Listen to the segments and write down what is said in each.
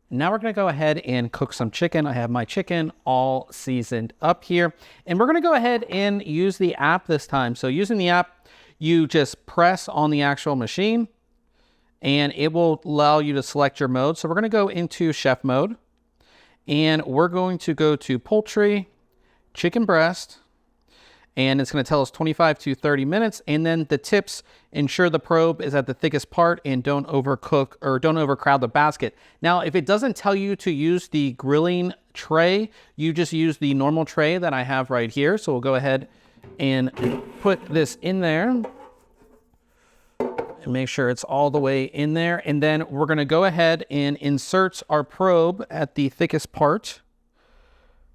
Now we're gonna go ahead and cook some chicken. I have my chicken all seasoned up here. And we're gonna go ahead and use the app this time. So using the app, you just press on the actual machine and it will allow you to select your mode. So we're gonna go into chef mode and we're going to go to poultry, chicken breast, and it's going to tell us 25 to 30 minutes. And then the tips: ensure the probe is at the thickest part and don't overcook or don't overcrowd the basket. Now, if it doesn't tell you to use the grilling tray, you just use the normal tray that I have right here. So we'll go ahead and put this in there and make sure it's all the way in there. And then we're going to go ahead and insert our probe at the thickest part.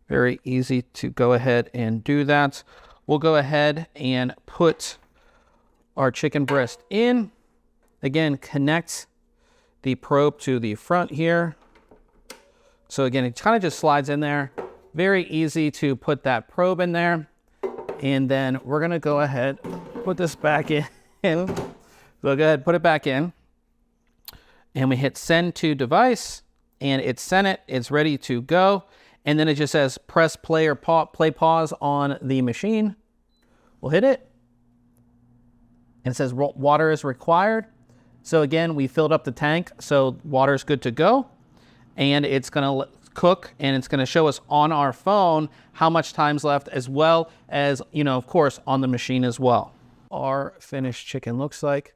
Very easy to go ahead and do that. We'll go ahead and put our chicken breast in. Again, connect the probe to the front here. So again, it kind of just slides in there. Very easy to put that probe in there. And then we're gonna go ahead, put this back in. So go ahead, put it back in. And we hit send to device and it's sent it, it's ready to go. And then it just says press play or play pause on the machine. We'll hit it. And it says water is required. So again, we filled up the tank, so water is good to go. And it's gonna cook and it's gonna show us on our phone how much time's left, as well as, you know, of course, on the machine as well. Our finished chicken looks like.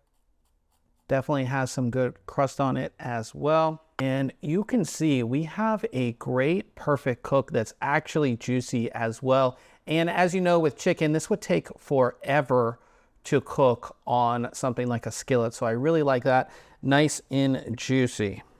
Definitely has some good crust on it as well. And you can see we have a great perfect cook that's actually juicy as well. And as you know, with chicken, this would take forever to cook on something like a skillet. So I really like that. Nice and juicy.